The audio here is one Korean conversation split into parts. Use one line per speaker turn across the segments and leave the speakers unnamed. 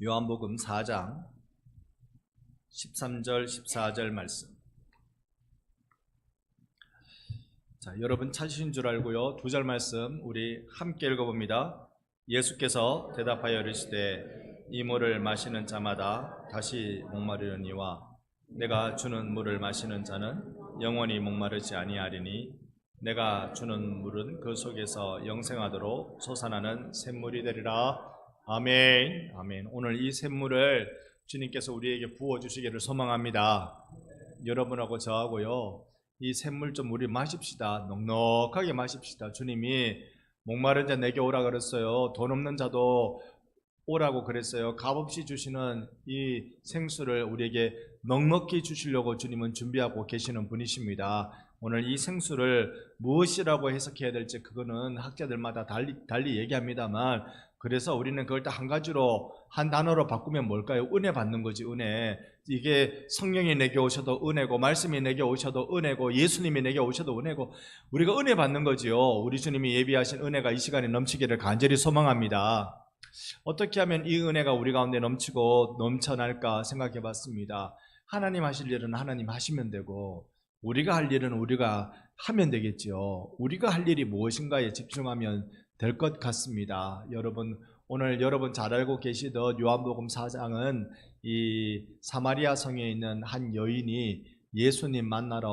요한복음 4장 13절 14절 말씀. 자, 여러분 찾으신 줄 알고요. 2절 말씀 우리 함께 읽어봅니다. 예수께서 대답하여 이르시되 이 물을 마시는 자마다 다시 목마르려니와 내가 주는 물을 마시는 자는 영원히 목마르지 아니하리니 내가 주는 물은 그 속에서 영생하도록 솟아나는 샘물이 되리라. 아멘. 아멘. 오늘 이 샘물을 주님께서 우리에게 부어주시기를 소망합니다. 여러분하고 저하고요, 이 샘물 좀 우리 마십시다. 넉넉하게 마십시다. 주님이 목마른 자 내게 오라 그랬어요. 돈 없는 자도 오라고 그랬어요. 값없이 주시는 이 생수를 우리에게 넉넉히 주시려고 주님은 준비하고 계시는 분이십니다. 오늘 이 생수를 무엇이라고 해석해야 될지 그거는 학자들마다 달리 얘기합니다만, 그래서 우리는 그걸 딱 한 가지로, 한 단어로 바꾸면 뭘까요? 은혜 받는 거지, 은혜. 이게 성령이 내게 오셔도 은혜고, 말씀이 내게 오셔도 은혜고, 예수님이 내게 오셔도 은혜고, 우리가 은혜 받는 거지요. 우리 주님이 예비하신 은혜가 이 시간에 넘치기를 간절히 소망합니다. 어떻게 하면 이 은혜가 우리 가운데 넘치고 넘쳐날까 생각해 봤습니다. 하나님 하실 일은 하나님 하시면 되고, 우리가 할 일은 우리가 하면 되겠죠. 우리가 할 일이 무엇인가에 집중하면 될 것 같습니다. 여러분, 오늘 여러분 잘 알고 계시던 요한복음 4장은 이 사마리아 성에 있는 한 여인이 예수님 만나러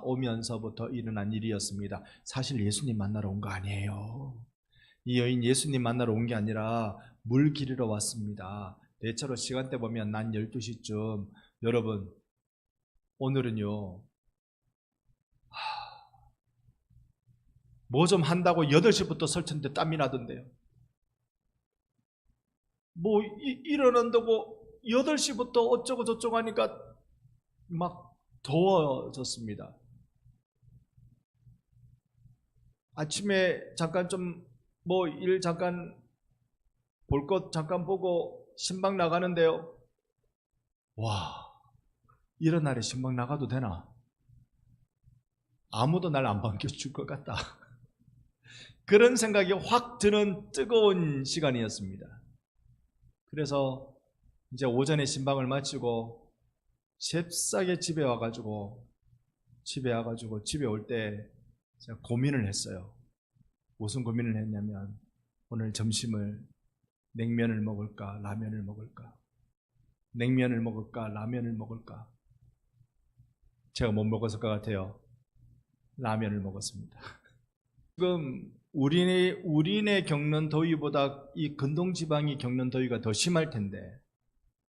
오면서부터 일어난 일이었습니다. 사실 예수님 만나러 온 거 아니에요. 이 여인 예수님 만나러 온 게 아니라 물 기르러 왔습니다. 대체로 시간대 보면 난 12시쯤. 여러분, 오늘은요, 뭐 좀 한다고 8시부터 설쳤는데 땀이 나던데요. 뭐 일어난다고 8시부터 어쩌고 저쩌고 하니까 막 더워졌습니다. 아침에 잠깐 좀 뭐 일 잠깐 볼 것 잠깐 보고 신방 나가는데요. 와, 이런 날에 신방 나가도 되나? 아무도 날 안 반겨줄 것 같다. 그런 생각이 확 드는 뜨거운 시간이었습니다. 그래서 이제 오전에 신방을 마치고 잽싸게 집에 와가지고 집에 올 때 제가 고민을 했어요. 무슨 고민을 했냐면, 오늘 점심을 냉면을 먹을까 라면을 먹을까, 냉면을 먹을까 라면을 먹을까. 제가 못 먹었을 것 같아요. 라면을 먹었습니다. 지금 우리네 겪는 더위보다 이 근동지방이 겪는 더위가 더 심할 텐데,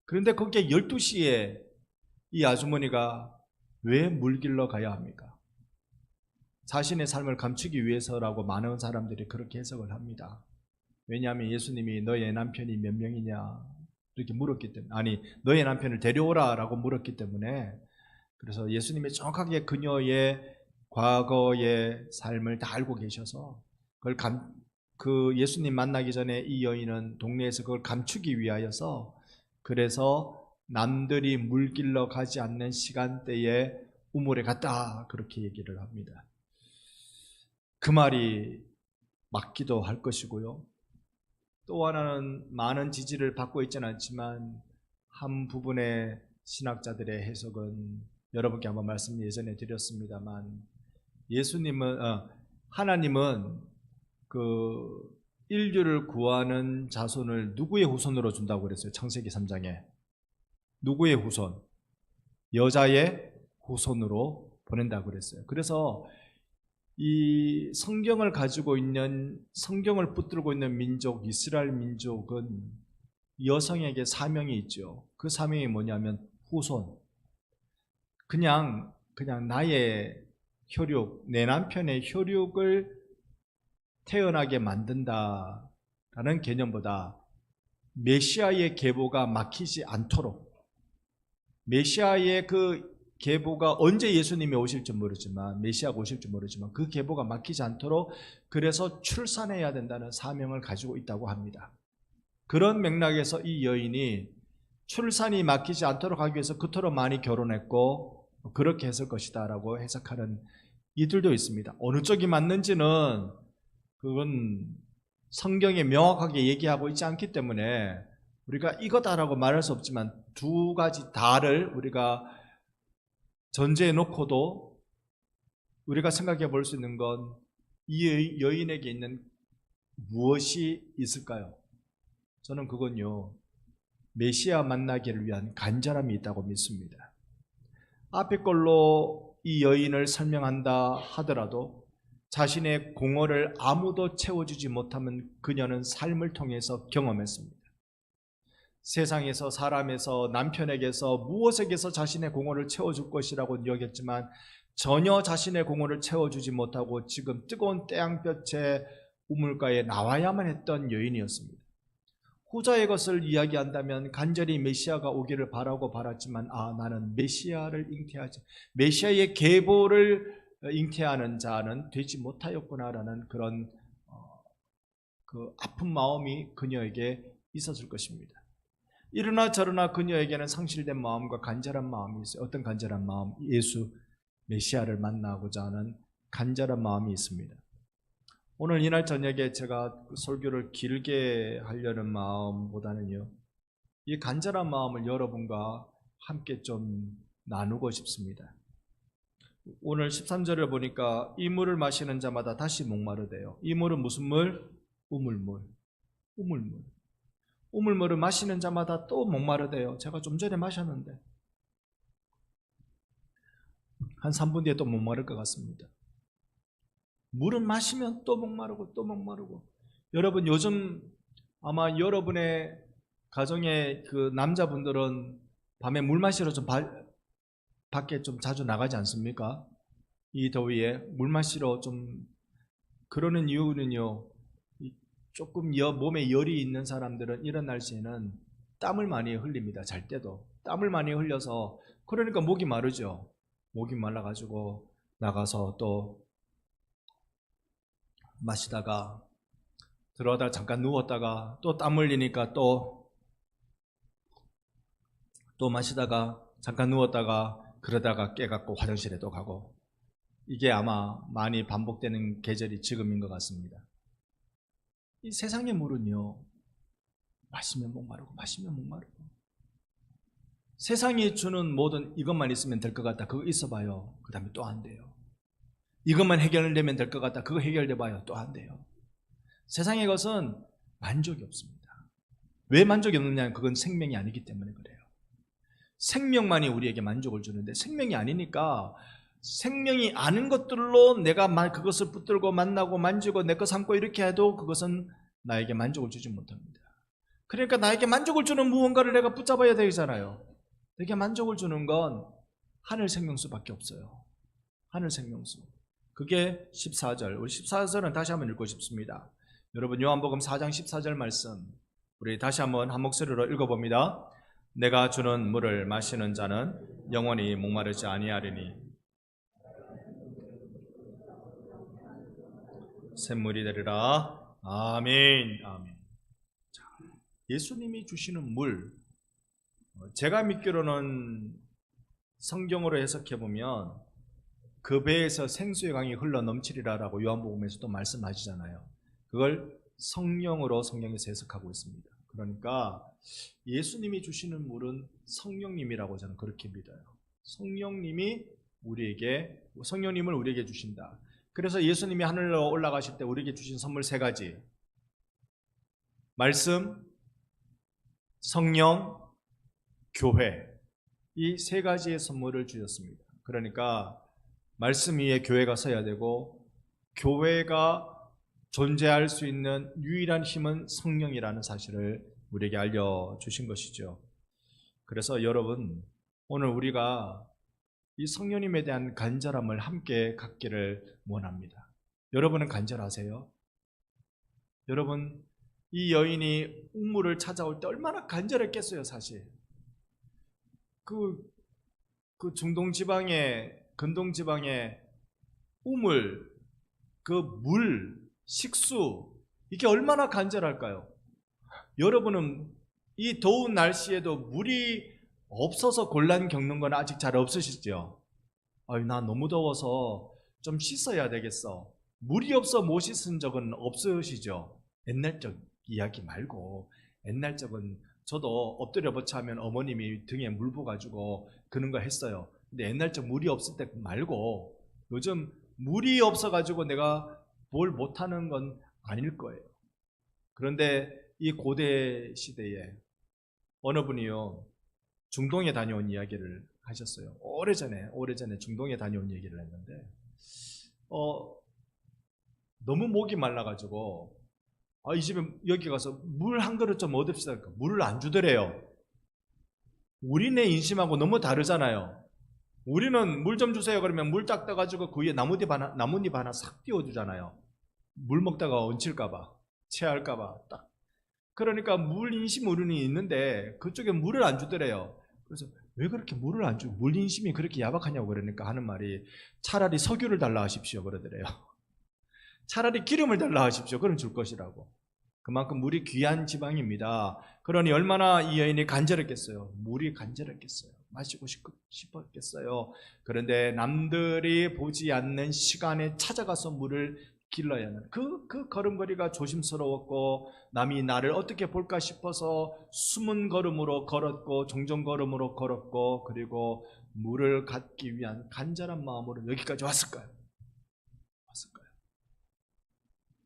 그런데 거기에 12시에 이 아주머니가 왜 물 길러 가야 합니까? 자신의 삶을 감추기 위해서라고 많은 사람들이 그렇게 해석을 합니다. 왜냐하면 예수님이 너의 남편이 몇 명이냐 이렇게 물었기 때문에, 아니 너의 남편을 데려오라 라고 물었기 때문에, 그래서 예수님이 정확하게 그녀의 과거의 삶을 다 알고 계셔서 그걸 그 예수님 만나기 전에 이 여인은 동네에서 그걸 감추기 위하여서, 그래서 남들이 물 길러 가지 않는 시간대에 우물에 갔다, 그렇게 얘기를 합니다. 그 말이 맞기도 할 것이고요. 또 하나는 많은 지지를 받고 있지는 않지만 한 부분의 신학자들의 해석은 여러분께 한번 말씀 예전에 드렸습니다만, 하나님은 그 인류를 구하는 자손을 누구의 후손으로 준다고 그랬어요? 창세기 3장에 누구의 후손? 여자의 후손으로 보낸다고 그랬어요. 그래서 이 성경을 가지고 있는, 성경을 붙들고 있는 민족, 이스라엘 민족은 여성에게 사명이 있죠. 그 사명이 뭐냐면 후손. 그냥 나의 혈육, 내 남편의 혈육을 태어나게 만든다라는 개념보다 메시아의 계보가 막히지 않도록, 메시아의 그 계보가 언제 예수님이 오실지 모르지만, 메시아가 오실지 모르지만 그 계보가 막히지 않도록, 그래서 출산해야 된다는 사명을 가지고 있다고 합니다. 그런 맥락에서 이 여인이 출산이 막히지 않도록 하기 위해서 그토록 많이 결혼했고 그렇게 했을 것이다 라고 해석하는 이들도 있습니다. 어느 쪽이 맞는지는 그건 성경에 명확하게 얘기하고 있지 않기 때문에 우리가 이거다라고 말할 수 없지만 두 가지 다를 우리가 전제해 놓고도 우리가 생각해 볼 수 있는 건 이 여인에게 있는 무엇이 있을까요? 저는 그건요, 메시아 만나기를 위한 간절함이 있다고 믿습니다. 앞에 걸로 이 여인을 설명한다 하더라도 자신의 공허를 아무도 채워주지 못하면 그녀는 삶을 통해서 경험했습니다. 세상에서, 사람에서, 남편에게서, 무엇에게서 자신의 공허를 채워줄 것이라고 여겼지만 전혀 자신의 공허를 채워주지 못하고 지금 뜨거운 태양볕에 우물가에 나와야만 했던 여인이었습니다. 후자의 것을 이야기한다면 간절히 메시아가 오기를 바라고 바랐지만 나는 메시아를 잉태하지, 메시아의 계보를 잉태하는 자는 되지 못하였구나라는 그런 그 아픈 마음이 그녀에게 있었을 것입니다. 이러나 저러나 그녀에게는 상실된 마음과 간절한 마음이 있어요. 어떤 간절한 마음? 예수 메시아를 만나고자 하는 간절한 마음이 있습니다. 오늘 이날 저녁에 제가 설교를 길게 하려는 마음보다는요, 이 간절한 마음을 여러분과 함께 좀 나누고 싶습니다. 오늘 13절을 보니까 이 물을 마시는 자마다 다시 목마르대요. 이 물은 무슨 물? 우물물. 우물물을 마시는 자마다 또 목마르대요. 제가 좀 전에 마셨는데 한 3분 뒤에 또 목마를 것 같습니다. 물은 마시면 또 목마르고 또 목마르고. 여러분, 요즘 아마 여러분의 가정의 그 남자분들은 밤에 물 마시러 좀 밖에 좀 자주 나가지 않습니까? 이 더위에 물 마시러 좀. 그러는 이유는요, 조금 몸에 열이 있는 사람들은 이런 날씨에는 땀을 많이 흘립니다. 잘 때도 땀을 많이 흘려서, 그러니까 목이 마르죠. 목이 말라가지고 나가서 또 마시다가 들어가다가 잠깐 누웠다가 또 땀 흘리니까 또 마시다가 잠깐 누웠다가 그러다가 깨갖고 화장실에 또 가고, 이게 아마 많이 반복되는 계절이 지금인 것 같습니다. 이 세상의 물은요, 마시면 목마르고 마시면 목마르고, 세상이 주는 모든 이것만 있으면 될 것 같다, 그거 있어봐요, 그 다음에 또 안 돼요. 이것만 해결되면 될 것 같다, 그거 해결돼봐요, 또 안 돼요. 세상의 것은 만족이 없습니다. 왜 만족이 없느냐면 그건 생명이 아니기 때문에 그래요. 생명만이 우리에게 만족을 주는데 생명이 아니니까, 생명이 아닌 것들로 내가 그것을 붙들고 만나고 만지고 내 거 삼고 이렇게 해도 그것은 나에게 만족을 주지 못합니다. 그러니까 나에게 만족을 주는 무언가를 내가 붙잡아야 되잖아요. 내게 만족을 주는 건 하늘 생명수밖에 없어요. 하늘 생명수. 그게 14절. 우리 14절은 다시 한번 읽고 싶습니다. 여러분, 요한복음 4장 14절 말씀 우리 다시 한번 한 목소리로 읽어봅니다. 내가 주는 물을 마시는 자는 영원히 목마르지 아니하리니 샘물이 되리라. 아멘. 아멘. 자, 예수님이 주시는 물, 제가 믿기로는 성경으로 해석해 보면 그 배에서 생수의 강이 흘러 넘치리라라고 요한복음에서도 말씀하시잖아요. 그걸 성령으로 성경에서 해석하고 있습니다. 그러니까 예수님이 주시는 물은 성령님이라고 저는 그렇게 믿어요. 성령님을 우리에게 주신다. 그래서 예수님이 하늘로 올라가실 때 우리에게 주신 선물 3가지, 말씀, 성령, 교회, 이 3가지의 선물을 주셨습니다. 그러니까 말씀 위에 교회가 서야 되고, 교회가 존재할 수 있는 유일한 힘은 성령이라는 사실을 우리에게 알려주신 것이죠. 그래서 여러분, 오늘 우리가 이 성령님에 대한 간절함을 함께 갖기를 원합니다. 여러분은 간절하세요? 여러분, 이 여인이 우물을 찾아올 때 얼마나 간절했겠어요, 사실. 그 중동 지방의, 근동 지방의 우물, 그 물, 식수, 이게 얼마나 간절할까요? 여러분은 이 더운 날씨에도 물이 없어서 곤란 겪는 건 아직 잘 없으시죠? 나 너무 더워서 좀 씻어야 되겠어. 물이 없어 못 씻은 적은 없으시죠? 옛날적 이야기 말고 옛날적은 저도 엎드려 버차면 어머님이 등에 물 부어가지고 그런 거 했어요. 근데 옛날처럼 물이 없을 때 말고 요즘 물이 없어가지고 내가 뭘 못하는 건 아닐 거예요. 그런데 이 고대 시대에 어느 분이요 중동에 다녀온 이야기를 하셨어요. 오래전에 중동에 다녀온 얘기를 했는데 너무 목이 말라가지고 이 집에 여기 가서 물 한 그릇 좀 얻읍시다. 물을 안 주더래요. 우리네 인심하고 너무 다르잖아요. 우리는 물 좀 주세요 그러면 물 딱 떠가지고 그 위에 나뭇잎 하나 싹 띄워주잖아요. 물 먹다가 얹힐까봐 체할까봐 딱. 그러니까 물 인심 우리는 있는데 그쪽에 물을 안 주더래요. 그래서 왜 그렇게 물을 안 주고 물 인심이 그렇게 야박하냐고 그러니까 하는 말이 차라리 석유를 달라 하십시오 그러더래요. 차라리 기름을 달라 하십시오. 그럼 줄 것이라고. 그만큼 물이 귀한 지방입니다. 그러니 얼마나 이 여인이 간절했겠어요. 물이 간절했겠어요. 마시고 싶었겠어요. 그런데 남들이 보지 않는 시간에 찾아가서 물을 길러야 하는 그 걸음걸이가 조심스러웠고 남이 나를 어떻게 볼까 싶어서 숨은 걸음으로 걸었고 종종 걸음으로 걸었고 그리고 물을 갖기 위한 간절한 마음으로 여기까지 왔을까요?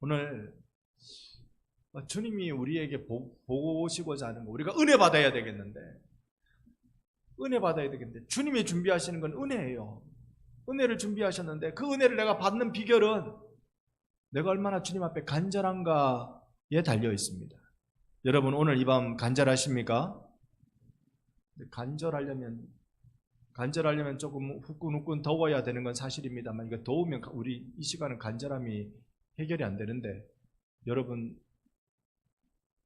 오늘 주님이 우리에게 보시고자 하는 거 우리가 은혜 받아야 되겠는데 주님이 준비하시는 건 은혜예요. 은혜를 준비하셨는데 그 은혜를 내가 받는 비결은 내가 얼마나 주님 앞에 간절한가에 달려 있습니다. 여러분 오늘 이 밤 간절하십니까? 간절하려면 조금 후끈후끈 더워야 되는 건 사실입니다만 이거 더우면 우리 이 시간은 간절함이 해결이 안 되는데 여러분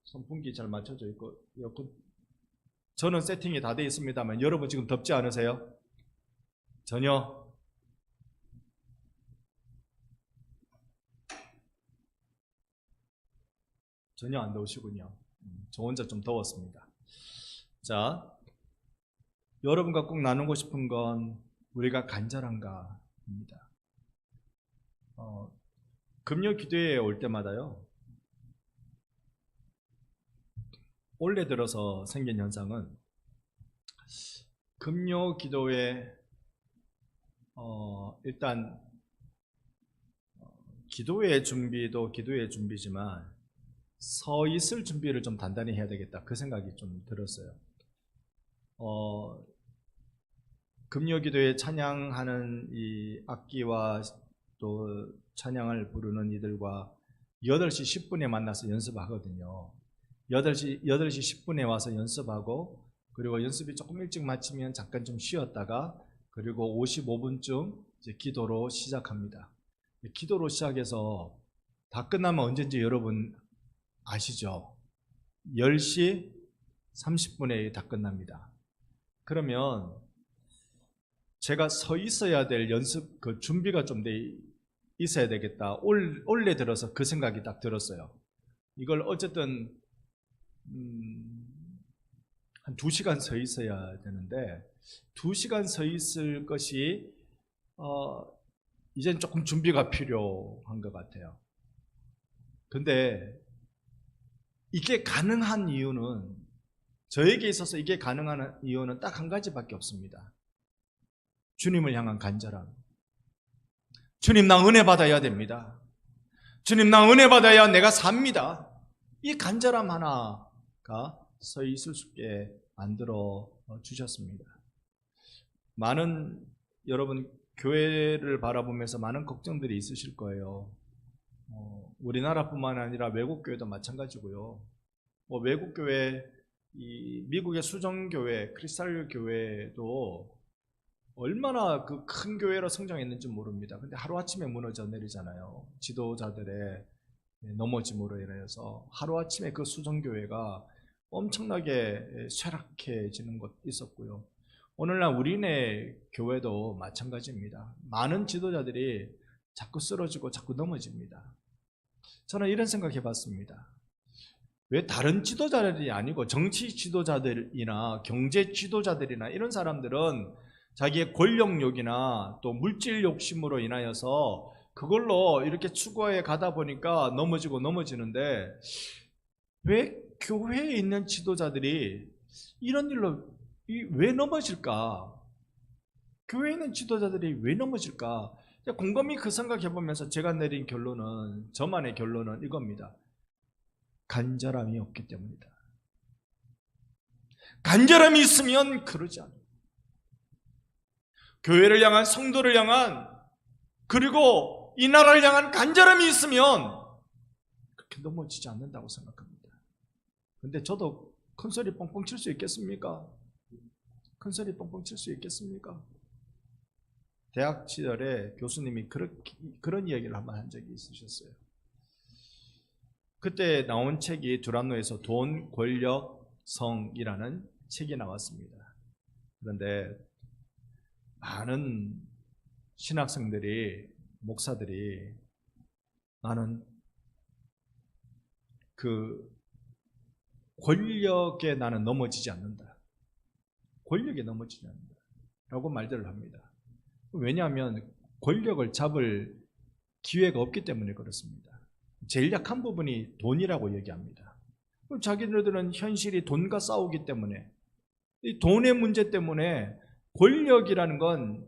선풍기 잘 맞춰져 있고 에어컨 저는 세팅이 다 되어 있습니다만 여러분 지금 덥지 않으세요? 전혀 안 더우시군요. 저 혼자 좀 더웠습니다. 자, 여러분과 꼭 나누고 싶은 건 우리가 간절한가입니다. 금요 기도회에 올 때마다요 올해 들어서 생긴 현상은 금요 기도회 일단 기도회 준비도 기도회 준비지만 서 있을 준비를 좀 단단히 해야 되겠다 그 생각이 좀 들었어요. 금요 기도회 찬양하는 이 악기와 또 찬양을 부르는 이들과 8시 10분에 만나서 연습하거든요. 8시 10분에 와서 연습하고 그리고 연습이 조금 일찍 마치면 잠깐 좀 쉬었다가 그리고 55분쯤 이제 기도로 시작합니다. 기도로 시작해서 다 끝나면 언제인지 여러분 아시죠? 10시 30분에 다 끝납니다. 그러면 제가 서 있어야 될 연습 그 준비가 좀 돼 있어야 되겠다. 올해 들어서 그 생각이 딱 들었어요. 이걸 어쨌든 한 2시간 서 있어야 되는데 2시간 서 있을 것이 이젠 조금 준비가 필요한 것 같아요. 근데 이게 가능한 이유는 저에게 있어서 이게 가능한 이유는 딱 한 가지밖에 없습니다. 주님을 향한 간절함. 주님 나 은혜 받아야 됩니다. 주님 나 은혜 받아야 내가 삽니다. 이 간절함 하나가 서 있을 수 있게 만들어 주셨습니다. 많은 여러분 교회를 바라보면서 많은 걱정들이 있으실 거예요. 우리나라뿐만 아니라 외국 교회도 마찬가지고요. 외국 교회, 이 미국의 수정교회, 크리스탈 교회도 얼마나 그 큰 교회로 성장했는지 모릅니다. 근데 하루아침에 무너져 내리잖아요. 지도자들의 넘어짐으로 인해서 하루아침에 그 수정교회가 엄청나게 쇠락해지는 것 있었고요. 오늘날 우리네 교회도 마찬가지입니다. 많은 지도자들이 자꾸 쓰러지고 자꾸 넘어집니다. 저는 이런 생각 해봤습니다. 왜 다른 지도자들이 아니고 정치 지도자들이나 경제 지도자들이나 이런 사람들은 자기의 권력욕이나 또 물질 욕심으로 인하여서 그걸로 이렇게 추구해 가다 보니까 넘어지는데 왜 교회에 있는 지도자들이 이런 일로 왜 넘어질까? 교회에 있는 지도자들이 왜 넘어질까? 곰곰이 그 생각해보면서 제가 내린 결론은, 저만의 결론은 이겁니다. 간절함이 없기 때문이다. 간절함이 있으면 그러지 않아요. 교회를 향한, 성도를 향한, 그리고 이 나라를 향한 간절함이 있으면 그렇게 넘어지지 않는다고 생각합니다. 근데 저도 큰소리 뻥뻥 칠 수 있겠습니까? 큰소리 뻥뻥 칠 수 있겠습니까? 대학 시절에 교수님이 그런 이야기를 한번 한 적이 있으셨어요. 그때 나온 책이 두란노에서 돈, 권력, 성이라는 책이 나왔습니다. 그런데 많은 신학생들이, 목사들이 나는 그 권력에 나는 넘어지지 않는다. 권력에 넘어지지 않는다. 라고 말들을 합니다. 왜냐하면 권력을 잡을 기회가 없기 때문에 그렇습니다. 제일 약한 부분이 돈이라고 얘기합니다. 자기들은 현실이 돈과 싸우기 때문에, 이 돈의 문제 때문에 권력이라는 건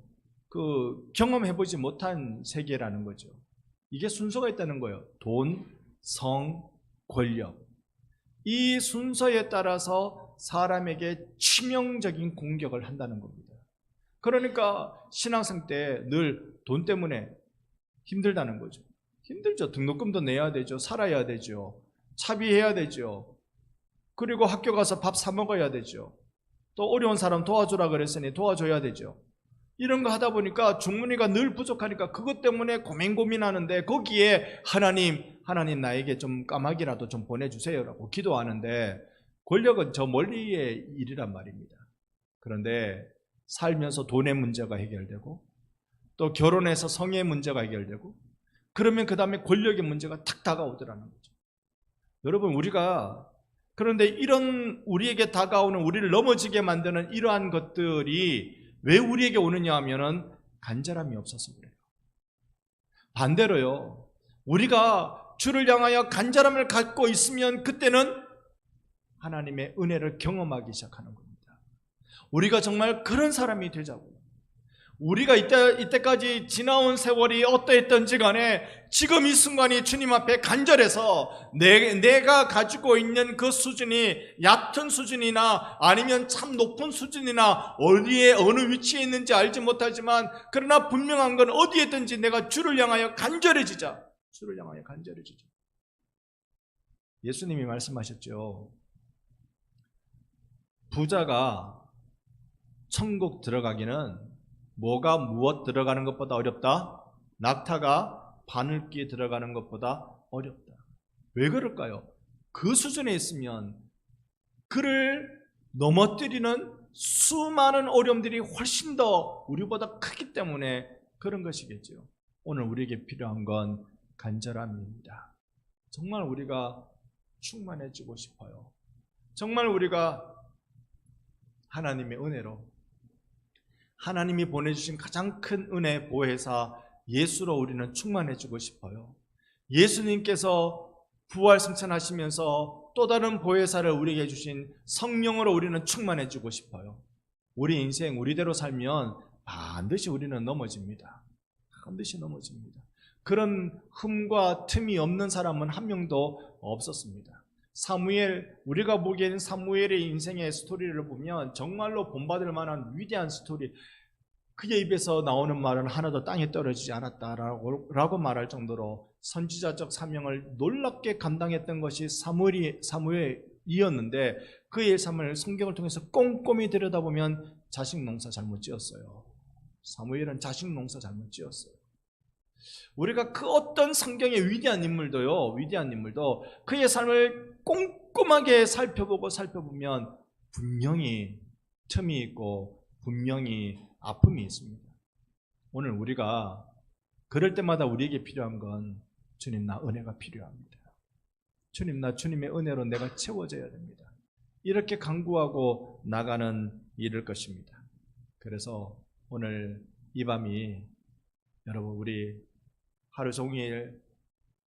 경험해보지 못한 세계라는 거죠. 이게 순서가 있다는 거예요. 돈, 성, 권력. 이 순서에 따라서 사람에게 치명적인 공격을 한다는 겁니다. 그러니까 신학생 때 늘 돈 때문에 힘들다는 거죠. 힘들죠. 등록금도 내야 되죠. 살아야 되죠. 차비해야 되죠. 그리고 학교 가서 밥 사 먹어야 되죠. 또 어려운 사람 도와주라 그랬으니 도와줘야 되죠. 이런 거 하다 보니까 중문이가 늘 부족하니까 그것 때문에 고민하는데, 거기에 하나님 나에게 좀 까마귀라도 좀 보내주세요라고 기도하는데, 권력은 저 멀리의 일이란 말입니다. 그런데 살면서 돈의 문제가 해결되고, 또 결혼해서 성의 문제가 해결되고, 그러면 그 다음에 권력의 문제가 탁 다가오더라는 거죠. 여러분, 그런데 이런 우리에게 다가오는, 우리를 넘어지게 만드는 이러한 것들이 왜 우리에게 오느냐 하면은 간절함이 없어서 그래요. 반대로요, 우리가 주를 향하여 간절함을 갖고 있으면 그때는 하나님의 은혜를 경험하기 시작하는 겁니다. 우리가 정말 그런 사람이 되자고요. 우리가 이때까지 지나온 세월이 어떠했던지 간에 지금 이 순간이 주님 앞에 간절해서 내가 가지고 있는 그 수준이 얕은 수준이나 아니면 참 높은 수준이나 어디에 어느 위치에 있는지 알지 못하지만, 그러나 분명한 건 어디에 있든지 내가 주를 향하여 간절해지자. 주를 향하여 간절해지자. 예수님이 말씀하셨죠. 부자가 천국 들어가기는 무엇 들어가는 것보다 어렵다? 낙타가 바늘귀에 들어가는 것보다 어렵다. 왜 그럴까요? 그 수준에 있으면 그를 넘어뜨리는 수많은 어려움들이 훨씬 더 우리보다 크기 때문에 그런 것이겠죠. 오늘 우리에게 필요한 건 간절함입니다. 정말 우리가 충만해지고 싶어요. 정말 우리가 하나님의 은혜로, 하나님이 보내주신 가장 큰 은혜 보혜사 예수로 우리는 충만해지고 싶어요. 예수님께서 부활 승천하시면서 또 다른 보혜사를 우리에게 주신 성령으로 우리는 충만해지고 싶어요. 우리 인생 우리대로 살면 반드시 우리는 넘어집니다. 반드시 넘어집니다. 그런 흠과 틈이 없는 사람은 한 명도 없었습니다. 우리가 보기에는 사무엘의 인생의 스토리를 보면 정말로 본받을 만한 위대한 스토리, 그의 입에서 나오는 말은 하나도 땅에 떨어지지 않았다라고 말할 정도로 선지자적 사명을 놀랍게 감당했던 것이 사무엘이었는데, 그의 삶을 성경을 통해서 꼼꼼히 들여다보면 자식 농사 잘못 지었어요. 사무엘은 자식 농사 잘못 지었어요. 우리가 그 어떤 성경의 위대한 인물도 그의 삶을 꼼꼼하게 살펴보면 분명히 틈이 있고 분명히 아픔이 있습니다. 오늘 우리가 그럴 때마다 우리에게 필요한 건, 주님 나 은혜가 필요합니다. 주님 나 주님의 은혜로 내가 채워져야 됩니다. 이렇게 간구하고 나가는 일일 것입니다. 그래서 오늘 이 밤이 여러분, 우리 하루 종일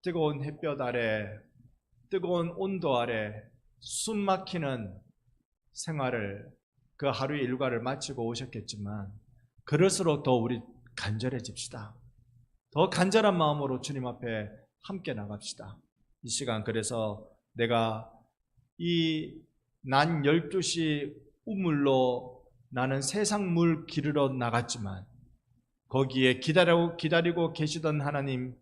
뜨거운 햇볕 아래, 뜨거운 온도 아래 숨 막히는 생활을, 그 하루의 일과를 마치고 오셨겠지만 그럴수록 더 우리 간절해집시다. 더 간절한 마음으로 주님 앞에 함께 나갑시다. 이 시간, 그래서 내가 이 난 12시 우물로 나는 세상 물 기르러 나갔지만 거기에 기다리고 계시던 하나님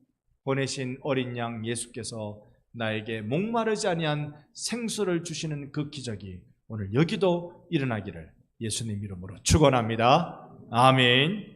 보내신 어린 양 예수께서 나에게 목마르지 아니한 생수를 주시는 그 기적이 오늘 여기도 일어나기를 예수님 이름으로 축원합니다. 아멘.